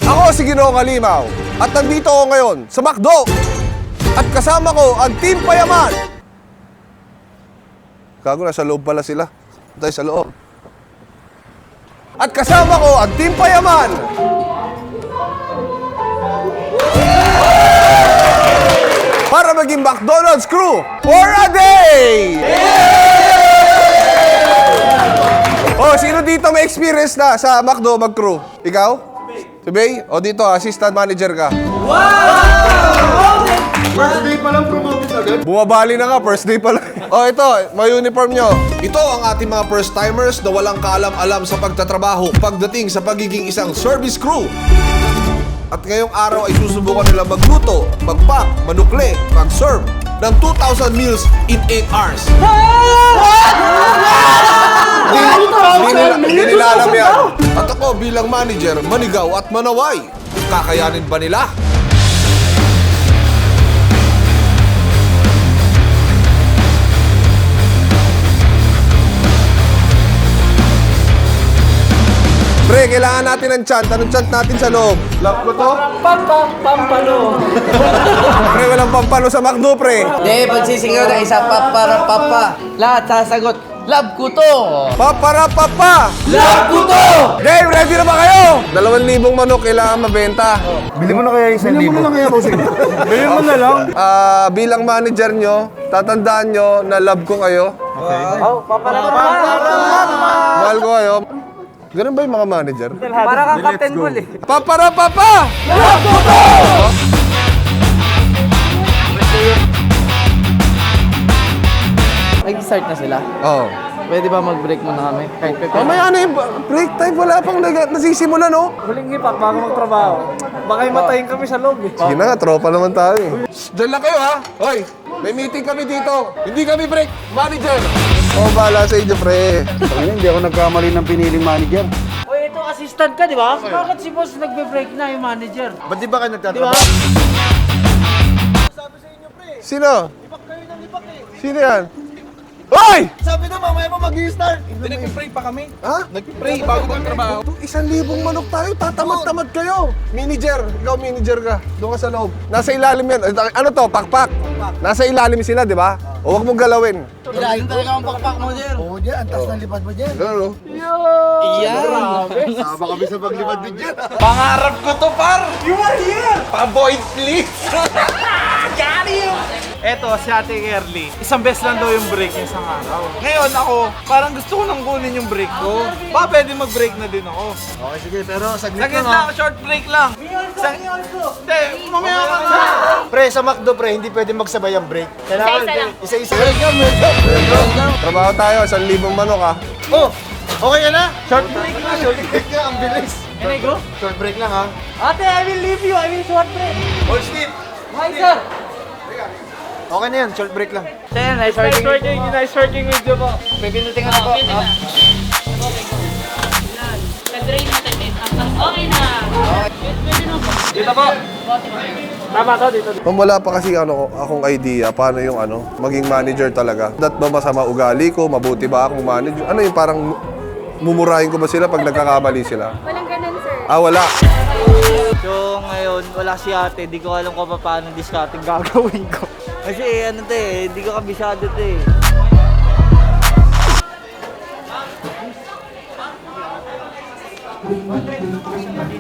Ako si Ginoong Halimaw at nandito ako ngayon sa McDo at kasama ko ang Team Payaman. Gago, nasa loob pala sila. Tayo sa loob. At kasama ko ang Team Payaman. Para maging McDonald's crew for a day! Oh, sino dito may experience na sa McDo mag-crew? Ikaw? Si Bay? O dito, assistant manager ka. First day pa lang promoted agad. Bumabali na nga, first day pa lang. O ito, may uniform nyo. Ito ang ating mga first-timers na walang kaalam-alam sa pagtatrabaho pagdating sa pagiging isang service crew. At ngayong araw ay susubukan nila magluto, mag-pack, manukle, mag-serve ng 2,000 meals in 8 hours. Hindi nila alam yan. At ako bilang manager, manigaw at manaway. Kakayanin ba nila? Pre, kailangan natin ng chant. Anong chant natin sa loob? Love ko to. Pampalo. Pre, walang pampano sa McDo, pre. Hindi, pagsisigaw na isa pa para papa. Lahat sasagot, love ko to. Papara papa! Love ko to! Dave, ready na ba kayo? 2,000 manok kailangan mabenta. Bili mo na kaya 1,000. Bili mo na kaya bossing. Bili mo na lang. Bilang manager nyo, tatandaan nyo na love ko kayo. Mahal ko kayo. Ganun ba yung mga manager? Para kang Captain Cool eh. Papara papa! Love ko to! Nag-start na sila. Oo. Pwede ba mag-break muna kami? Kahit pepe. Mamaya na yung break time. Wala pang nasisimulan, no? Huling ipak bago magtrabaho. Baka matayin kami sa loob eh. Sige na nga, tropa naman tayo. Diyan lang kayo, ha? Hoy, may meeting kami dito. Hindi kami break. Manager! Oo, bahala sa inyo, pre. Hindi ako nagkamali ng piniling manager. O ito assistant ka, di ba? Bakit si boss nagbe-break na yung manager? Ba't di ba kayo Di ba? nagtatrabaho? Sino? Sino yan? Hoy! Sabi na mamaya pa mag-i-start. Nag-pray pa kami. Ha? Nag-pray bago magtrabaho. 1,000 manok tayo, tatamad-tamad kayo. Manager, ikaw manager ka. Doon ka sa loob. Nasa ilalim yan. Ano to? Pakpak. Nasa ilalim sila, di ba? O huwag mong galawin. Ilalim talaga ang pakpak mo dyan. Oo dyan, ang taas ng lipad mo dyan. Ganun, no? Iyan. Sama kami sa paglipad din dyan. Pangarap ko to, par. You are here! Pa-boy, please. Got him! Eto, si Ate Kerly, isang beses lang daw yung break niya isang araw. Ngayon ako, parang gusto ko nang kunin yung break ko. Ba, pwede mag-break na din ako. Okay, sige, pero saglit Saglit lang, lang, short break lang. Hindi, mamaya ka na. Pre, sa McDo, pre, hindi pwede magsabay ang break. Kailangan, isa-isa. Trabaho tayo, 1,000 manok, ha? Oh, okay ka na? Short break na, short break na, ang bilis. Can I go? Short break lang, ha? Ate, I will leave you. I will short break. Hold still. Hi, sir. Okay na yan, short break lang. Then, nice working with you po. Pipinutin ka na po. Nag-drain natin din. Okay na. Pwede na po. Dito po. Tama to, dito. Kung wala pa kasi akong idea paano yung maging manager talaga. Dat ba masama ugali ko? Mabuti ba akong manager? Ano yung parang mumurahin ko ba sila pag nagkakamali sila? Walang ganun, sir. Wala. So ngayon, wala si ate, di ko alam kung paano discarding gagawin ko. Kasi ano to eh, di ko kabisado to eh.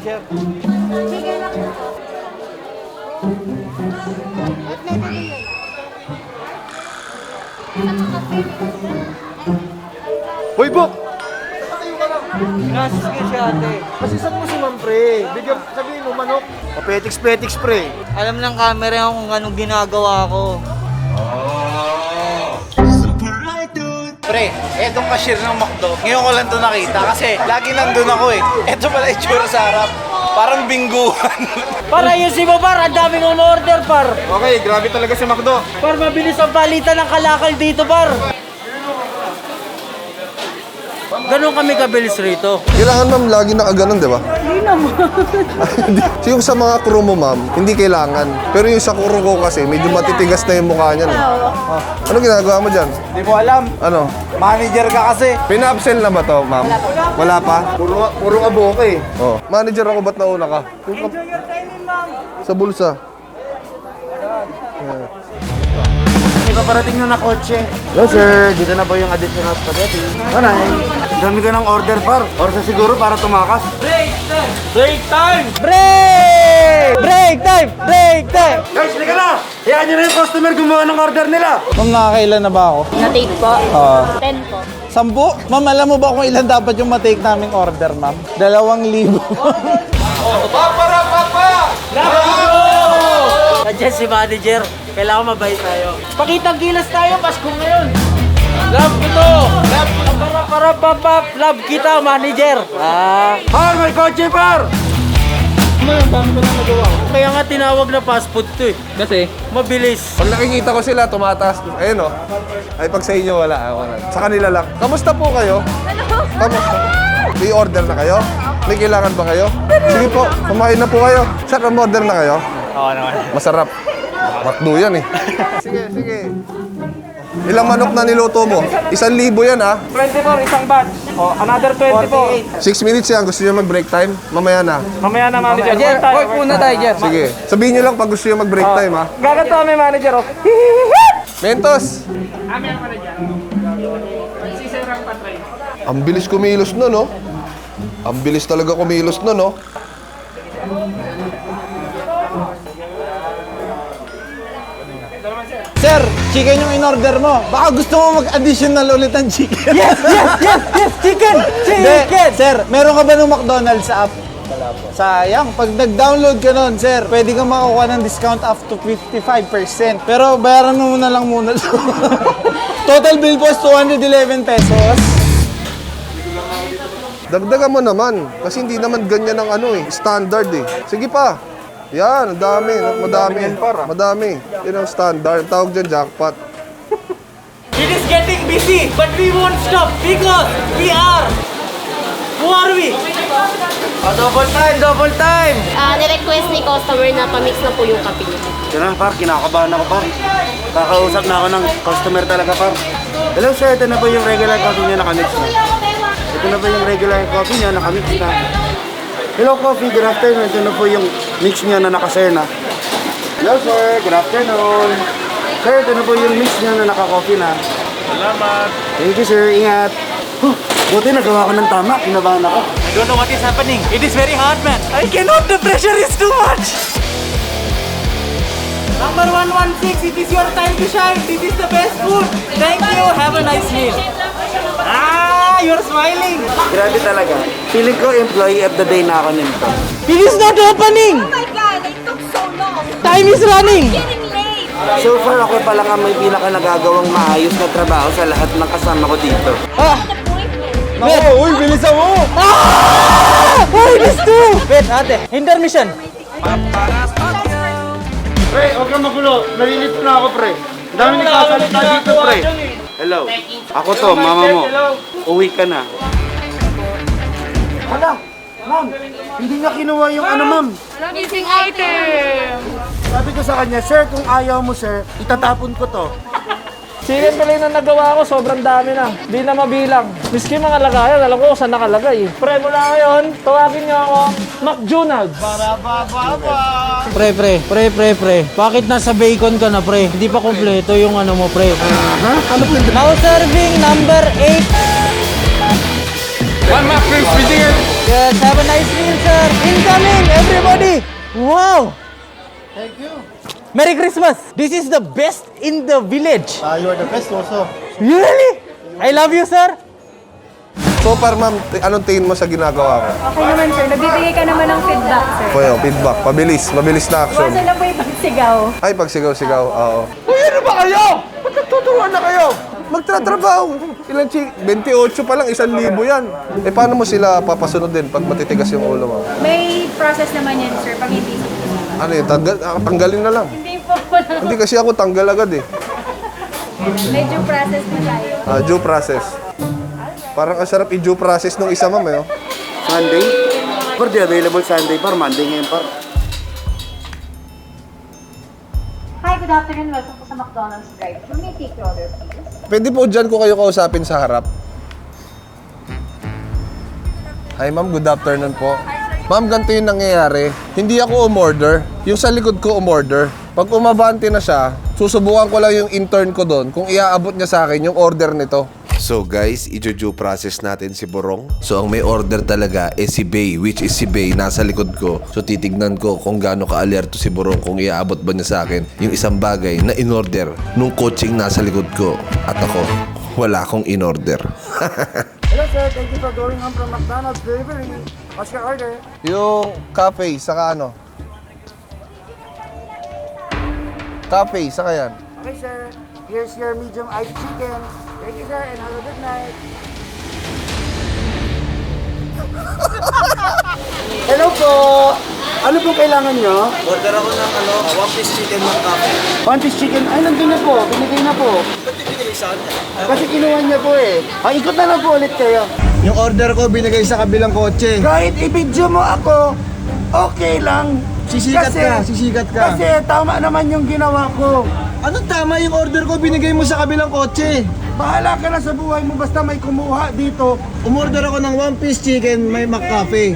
Sir. Hoy, Bok! Inasis ko si ate. Asisan mo si Ma'am, pre. Bigyan, sabihin mo, manok. Petiks, pre. Alam ng camera kung anong ginagawa ko. Pre, etong cashier ng McDo, ngayon ko lang ito nakita kasi lagi nandun ako eh. Eto pala itsura sa harap. Parang bingguhan. Para ayusin mo, par. Ang daming on-order, par. Okay, grabe talaga si McDo. Par, mabilis ang palitan ng kalakal dito, par. Ganun kami kabilis rito. Kailangan ma'am lagi nakaganon, di ba? Hindi naman. Yung sa mga crew mo, ma'am, hindi kailangan. Pero yung sa crew ko kasi, medyo matitigas na yung mukha niyan. Eh. Ano ginagawa mo dyan? Hindi mo alam. Ano? Manager ka kasi. Pina-upsell na ba to, ma'am? Wala pa? Puro aboke eh. Oh. Manager ako, ba't nauna ka? Enjoy your timing, ma'am. Sa bulsa. May paparating na kotse. Hello sir, dito na po yung additional spaghetti. Anay, dami ka ng order par. Or sa siguro para tumakas. Break time! Break time! Break time! Break time! Guys, halika na! Hayaan nyo na yung customer gumawa ng order nila. Ma'am, nakakailan na ba ako? Na-take po. 10 po. 10? Ma'am, alam mo ba kung ilan dapat yung matake naming order, ma'am? 2,000. Nandiyan si manager. Kailangan mabait tayo. Pakitang gilas tayo, Pasko ngayon. Love ko to! Love kita, manager. Par, may kotse par! Kaya nga tinawag na fast food to eh. Kasi? Mabilis. Pag nakikita ko sila, tumataas. Ayun, oh. Ay, pag sa inyo, wala. Sa kanila lang. Kamusta po kayo? Kamusta? May order na kayo? May kailangan ba kayo? Sige po, kumain na po kayo. Sir, order na kayo? Oo naman. Masarap. Makdo yan eh. Sige, sige. Ilang manok na niluto mo? 1,000 yan ha? 24, isang batch. Oh, another 24. 6 minutes yan. Gusto niyo mag-break time? Mamaya na. Mamaya na, manager. Work tayo. Work muna tayo, Jer. Sige. Sabihin niyo lang pag gusto niyo mag-break time ha? Gagat kami, manager. Oh. Mentos! Ang bilis kumilos na, no? Ang bilis talaga kumilos na, no? Sir, chicken yung in-order mo. Baka gusto mo mag-additional ulit ng chicken. Yes! Chicken! Chicken! Sir, meron ka ba ng McDonald's sa app? Wala po. Sayang. Pag nag-download ka nun, sir, pwede kang makakuha ng discount up to 55%. Pero bayaran mo muna lang muna. Total bill po is 211 pesos. Dagdagan mo naman. Kasi hindi naman ganyan ang ano eh. Standard eh. Sige pa. Yan, ang dami. Madami. Yan ang standard. Tawag dyan, jackpot. It is getting busy, but we won't stop because we are. Who are we? Double time! Ni-request ni customer na pamix na po yung kape niya. Ganun par, kinakabahan ako par. Kakausap na ako ng customer talaga par. Hello sir, ito na po yung regular coffee niya nakamix na. Ito na po yung regular coffee niya nakamix na. Hello coffee, good afternoon. Ito na po yung mix niya na nakaser na. Hello sir, good afternoon. Sir, ito na po yung mix niya na naka-coffee na. Salamat. Thank you sir, ingat. Buti nagawa ko ng tama, kinabahan ako. I don't know what is happening. It is very hard, man. I cannot. The pressure is too much. Number 116, it is your time to shine. This is the best food. Thank you. Have a nice meal. You're smiling. Grabe talaga. Feeling ko employee of the day na ako nito. It is not opening. Oh my God! It took so long! Time is running. Getting late! So far ako pa lang ang may pinaka nagagawang maayos na trabaho sa lahat ng kasama ko dito. Naku, uy, bilisan mo! Why this too? Wait, ate. Intermission. Pre, huwag kang magulo. Nalilito na ako, pre. Ang dami nagsasalita dito, pre. Hello. Ako to, mama mo. Uwi ka na. Hala, ma'am. Hindi niya kinuha yung ano, ma'am. Missing item! Sabi ko sa kanya, sir, kung ayaw mo, sir, itatapon ko to. Chicken pala yung nagawa ko, sobrang dami na. Di na mabilang. Miski mga lagayan, alam ko kung saan nakalagay. Pre, mula ngayon, tawagin niyo ako McDonald's. Pre. Bakit nasa bacon ka na, pre? Hindi pa kompleto yung ano mo, pre. Now serving number 8. One Mac, please, busy Yes, have a nice meal, sir. Incoming, everybody. Wow. Thank you. Merry Christmas. This is the best in the village. You are the best also. Really? I love you, sir. So far, ma'am, anong tingin mo sa ginagawa ko? Okay naman sir, nagbibigay ka naman ng feedback sir. Well, feedback. Mabilis na action. Basta na po yung pagsigaw. Ay, pagsigaw-sigaw, oo. Uy, ano ba kayo? Ba't nagtuturuan na kayo? Magtratrabaho. Ilan 28 pa lang, 1,000 yan. Eh, paano mo sila papasunod din pag matitigas yung ulo mo? May process naman yan sir, pag hindi Ano yun, tanggalin na lang. hindi po wala. Hindi kasi ako tanggal agad eh. Medyo process na tayo. Due process. Parang ang sarap i-due process nung isa, ma'am, eh. Oh. Sunday? Par, di available Sunday par, Monday ngayon par. Hi, good afternoon. Welcome po sa McDonald's drive-thru. May take your order, please. Pwede po dyan ko kayo kausapin sa harap. Hi ma'am, good afternoon po. Ma'am, ganito yung nangyayari. Hindi ako umorder. Yung sa likod ko umorder. Pag umabante na siya, susubukan ko lang yung intern ko doon kung iaabot niya sa akin yung order nito. So guys, i-due process natin si Borong. So ang may order talaga si Bay, which is si Bay nasa likod ko. So titignan ko kung gaano ka-alerto si Borong kung iaabot ba niya sa akin yung isang bagay na in-order nung coaching nasa likod ko. At ako, wala akong in-order. Hello sir, thank you for going home from McDonald's delivery. What's your order? Yung cafe, saka ano? Cafe, saka yan. Okay sir, here's your medium iced chicken. Thank you sir and have a good night. Hello po! Ano pong kailangan nyo? Order ako ng one-piece chicken McCafe. One piece chicken. Ay, nandun na po. Binigay na po. Ba't ibigay sa akin? Kasi kinuha niya po eh. Ikot na lang po ulit kayo. Yung order ko binigay sa kabilang kotse. Kahit i-video mo ako, okay lang. Sisikat ka. Kasi tama naman yung ginawa ko. Anong tama yung order ko binigay mo sa kabilang kotse? Bahala ka na sa buhay mo basta may kumuha dito. Umorder ako ng one-piece chicken, may McCafe.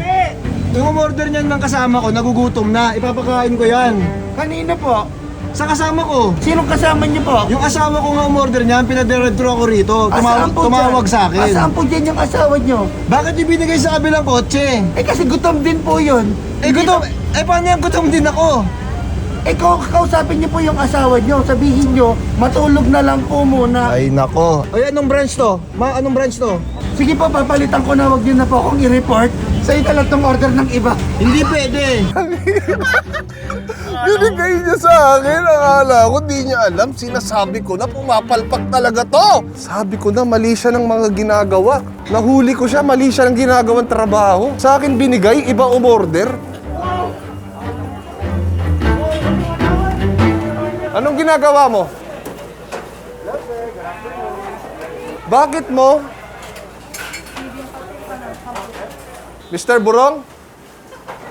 Yung umorder niyan ng kasama ko, nagugutom na. Ipapakain ko yan. Kanina po. Sa kasama ko. Sinong kasama niyo po? Yung asawa ko nga umorder niyan, pinadiretro ako rito. Tumawag sa akin. Asaan po dyan yung asawa niyo? Bakit yung binigay sa kabilang kotse? Eh kasi gutom din po yun. Gutom. Paano yan? Gutom din ako. Kausapin niyo po yung asawa niyo. Sabihin niyo, matulog na lang po muna. Ay nako. Ay anong branch to? Anong branch to? Sige po, papalitan ko na. Wag niyo na po akong i-report. Sa'yo na lang tong order ng iba. Hindi pwede. Binigay niya sa akin. Akala ko di niya alam. Sinasabi ko na pumapalpak talaga to. Sabi ko na mali siya ng mga ginagawa. Nahuli ko siya, mali siya ng ginagawang trabaho. Sa akin binigay, iba umorder. Anong ginagawa mo? Bakit mo? Mr. Burong?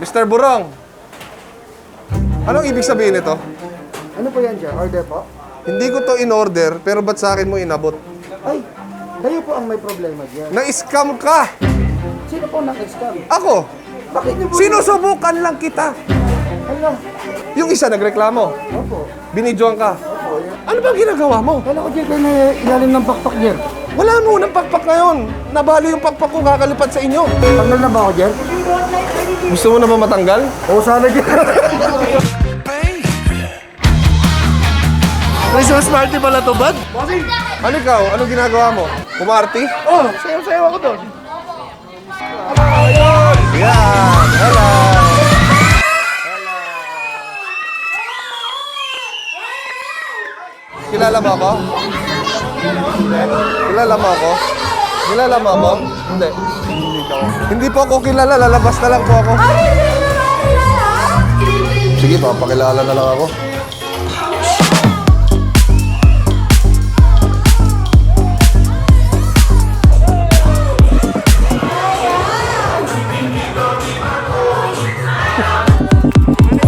Mr. Burong? Anong ibig sabihin nito? Ano po yan dyan? Order po? Hindi ko to in-order, pero ba't sa akin mo inabot? Ay, kayo po ang may problema dyan. Na-scam ka! Sino po nang-scam? Ako! Bakit niyo po? Sinusubukan lang kita! Hala, Yung isa nagreklamo, opo. binidyoan ka. Ano bang ginagawa mo? Kala ko dyan kayo na ilalim ng pakpak dyan. Wala mo ng pakpak ngayon. Nabali yung pakpak ko kakalipat sa inyo. Tanggal na ba ako dyan? Gusto mo na ba matanggal? Oo, sana dyan. Christmas party pala to, bud? Ano ikaw? Anong ginagawa mo? Kumarty? Oh, sayo-sayo ako doon. Yan! Hello! Kilala mo ako? Kilala mo ako? Kilala mo ako? Hindi. Hindi po ako kilala. Lalabas na lang po ako. Sige, papakilala na lang ako.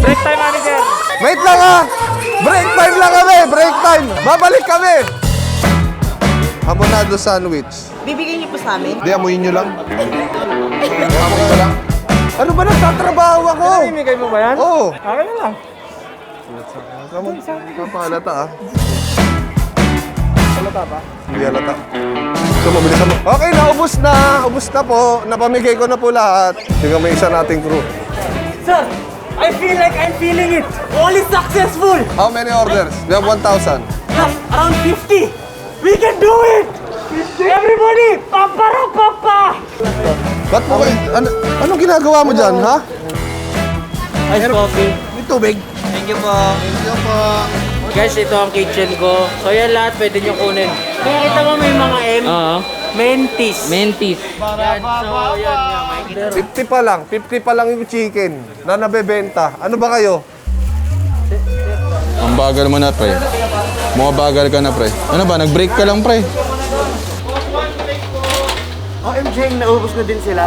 Break time, manager! Wait lang ah! Break time lang kami! Break time! Babalik kami! Hamonado sandwich. Bibigyan niyo po sa amin? Hindi, amuyin nyo lang. Amuyin nyo lang. Ano ba nagtatrabaho ako? Imigay mo ba yan? Oo. Okay na lang. Kapalata ah. Halata ba? Hindi halata. So, mabilis mo. Okay na, ubus na. Ubus na po. Napamigay ko na po lahat. Tingnan mo yung isa nating crew. Sir, I feel like I'm feeling it. All is successful. How many orders? We have 1,000. Yes, around 50. We can do it. Everybody, papa. Ba't mo anong ginagawa mo dyan, ha? Ice coffee. May tubig. Thank you po. Guys, ito ang kitchen ko. So yan lahat pwede nyo kunin. Kaya kita mo may mga M. Mentis. Mentis. Yan, so yan nga. Makikita. 50 pa lang. 50 pa lang yung chicken na nabebenta. Ano ba kayo? Ang bagal mo na, pre. Bagal ka na, pre. Ano ba? Nag-break ka lang, pre. OMG, naubos na din sila.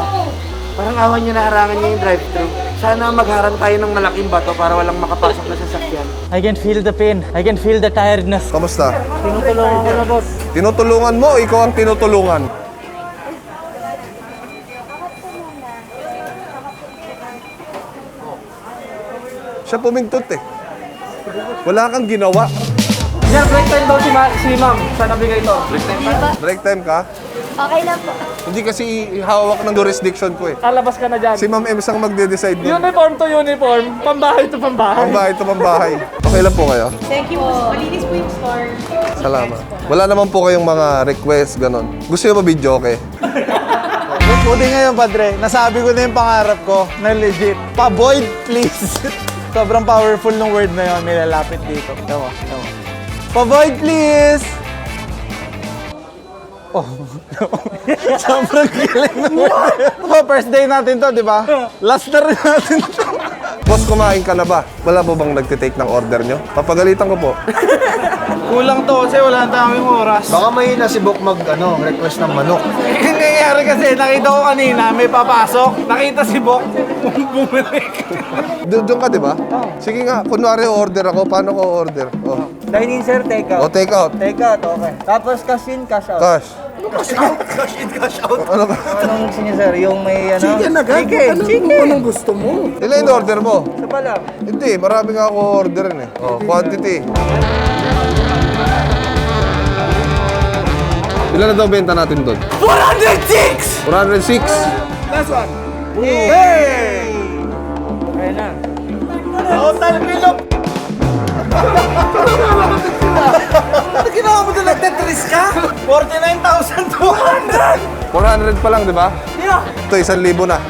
Parang awan niya na harangan niya yung drive-thru. Sana magharang tayo ng malaking bato para walang makapasok na sasakyan. I can feel the pain. I can feel the tiredness. Kamusta? Tinutulungan ko na, boss. Tinutulungan mo, ikaw ang tinutulungan. Siya pumintot eh. Wala kang ginawa. Sir, break time daw si ma'am. Saan nabigay ito? Break time ka? Okay lang po. Hindi kasi hawak ng jurisdiction ko eh. Lalabas ka na dyan. Si Ma'am Ems ang magde-decide nun. Uniform to uniform. Pambahay to pambahay. Pambahay to pambahay. Okay lang po kayo? Thank you po. Malinis po yung store. Salamat. Wala naman po kayong mga request, ganon. Gusto nyo ba video, okay? Buti ngayon, Padre. Nasabi ko na yung pangarap ko na legit. Pa-void, please. Sobrang powerful ng word na yun. May lalapit dito. Tawa. Pa-void, please! Oh. Sobrang galing ng word. First day natin to, di ba? Last na rin natin to. Boss, kumain ka na ba? Wala po bang nagtitake ng order nyo? Papagalitan ko po. Kulang to kasi wala na tayong oras. Baka may nasibok request ng manok. Yung nangyayari kasi, nakita ko kanina, may papasok. Nakita si Bok, bumalik. Doon ka, di ba? Sige nga, kunwari order ako. Paano ko order? Oh, Dine-in, sir, take out. take out. Take out, okay. Tapos cash in, cash out. Cash. Ano ka? Anong gusto niyo, sir? Yung may ano? Chicken. Chicken. Anong gusto mo? Ilan yung order mo? Isa pa lang. Hindi, marami nga ako orderin eh. Oh, quantity. Ilan na daw benta natin doon? 406! 406. Last one. Hey! Ayun na. Total bilog! Ano ginawa mo doon? Nagtetris ka? 49,200! 400 pa lang, di ba? Yeah! Ito, 1,000 na.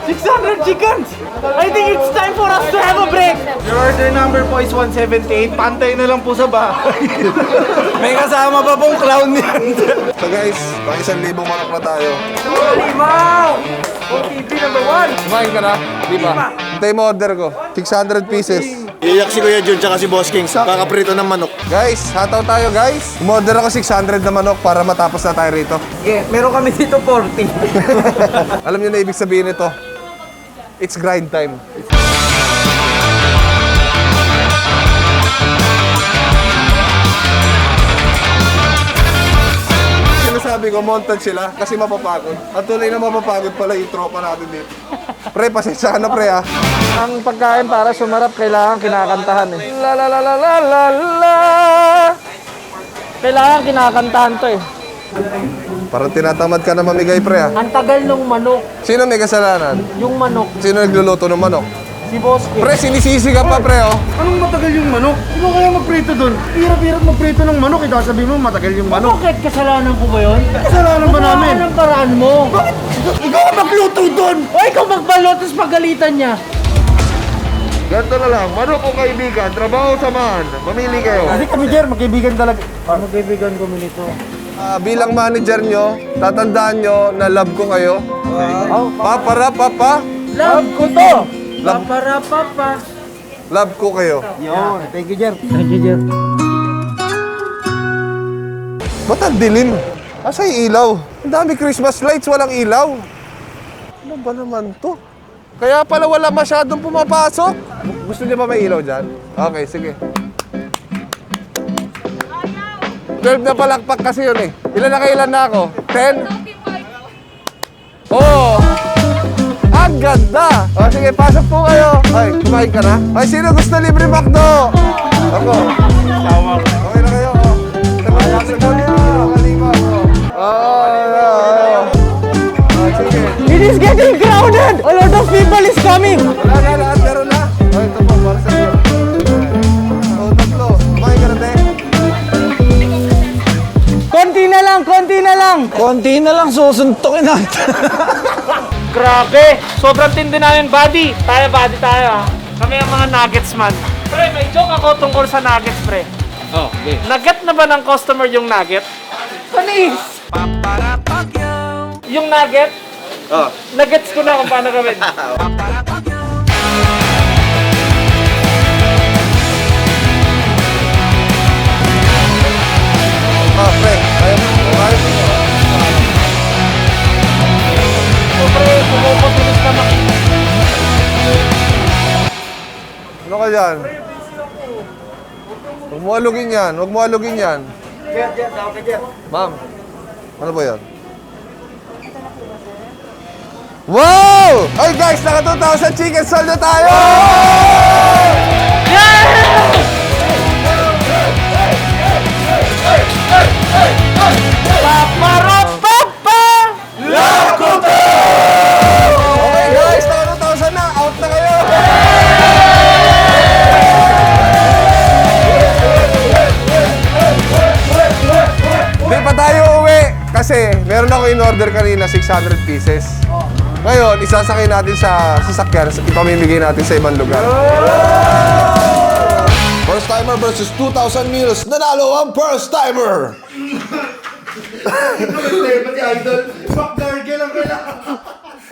600 chickens! I think it's time for us to have a break! Your order number po is 178. Pantay na lang po sa bahay. May kasama pa pong clown yan. So guys, pang 1,000 manok na tayo. Holy wow! OTP number 1! Kumain ka na? Di ba? Hintay mo order ko. 600 pieces. Iyak si Kuya Jun tsaka si Boss King. Kakaprito ng manok. Guys, hataw tayo guys. Umorder ako 600 na manok para matapos na tayo rito. Yeah, meron kami dito 40. Alam niyo na ibig sabihin nito? It's grind time. Sinasabi ko, montage sila kasi mapapagod. At tuloy na mapapagod pala yung tropa natin dito. Pre, pasensya ka na pre ah. Ang pagkain para sumarap, kailangan kinakantahan eh. La la la la la la la. Kailangan kinakantahan to eh. Parang tinatamad ka na mamigay pre ah. Ang tagal ng manok. Sino may kasalanan? Yung manok. Sino nagluluto ng manok? Si Boss King. Pre, sinisisi ka pa pre oh. Anong matagal yung manok? Di ba kaya magprito doon? Hirap-hirap magprito ng manok. Ito sabihin mo matagal yung manok. Bakit? Kasalanan ko ba yun? Kasalanan ba namin? Kasalanan ang paraan mo. Ikaw ang magluto doon! O ikaw magbalot, tapos pagalitan niya. Ganito na lang, manok o kaibigan, trabaho samahan. Mamili kayo. Kasi kami, Jer, magkaibigan talaga. Magkaibigan ko nito. Bilang manager nyo, tatandaan nyo na love ko kayo. Papara, papa. Love ko to. Paparapapa. Love ko kayo. Yun, thank you, Jer. Thank you, Jeff. Ba't ang dilim? Asa yung ilaw? Ang dami Christmas lights, walang ilaw. Ano ba naman to? Kaya pala wala masyadong pumapasok. Gusto niyo ba may ilaw dyan? Okay, sige. 12 na palakpak kasi yun eh. Ilan na kailan na ako? 10? Oo! Ang ganda! O sige, pasok po kayo. Ay, kumain ka na? Ay, sino gusto libre McDo? Ako. Okay na kayo? Sige. It is getting crowded. A lot of people is coming. Wala na, lahat meron na. Ay, ito po, para sa iyo. O, tatlo. Kumain ka na, te. Konti na lang, konti na lang. Konti na lang susuntukin natin. Grabe! Sobrang tindi namin, buddy. Body tayo ah. Kami ang mga nuggets man. Pre, may joke ako tungkol sa nuggets, pre. Oh, okay. Nugget na ba ng customer yung nugget? Panis! Yung nugget? Oh. Nuggets ko na kung paano gawin. Pre, ayaw mo. ka dyan. Huwag mo alugin yan. Huwag mo alugin yan. Ma'am, ano ba yan? Wow! Ay guys, naka 2,000 chicken sold na tayo! Okay guys, naka 2,000 na. Out na kayo! Hindi pa tayo uwi kasi meron ako in-order kanina 600 pieces. Ngayon, isasakay natin sa sasakyan, ipamimigay natin sa ibang lugar. First timer versus 2,000 meals. Nanalo ang first timer!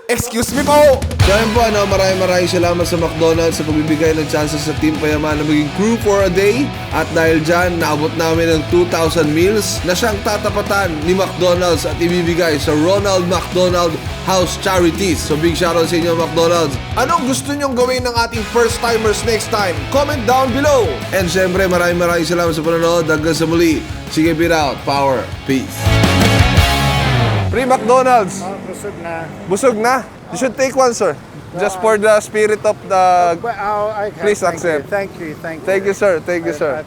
Excuse me po! Dahil po, maraming salamat sa McDonald's sa pagbibigay ng chances sa Team Payaman na maging crew for a day. At dahil dyan, naabot namin ng 2,000 meals na siyang tatapatan ni McDonald's at ibibigay sa Ronald McDonald House Charities. So big shoutout sa inyo, McDonald's. Anong gusto nyong gawin ng ating first timers next time? Comment down below! And syempre, maraming salamat sa panonood. Hanggang sa muli. Sige, beat out. Power. Peace. Free McDonald's. Busog na. Busog na? You should take one, sir. Just for the spirit of the... I Please accept. Thank you. Thank you, sir. Thank you, sir.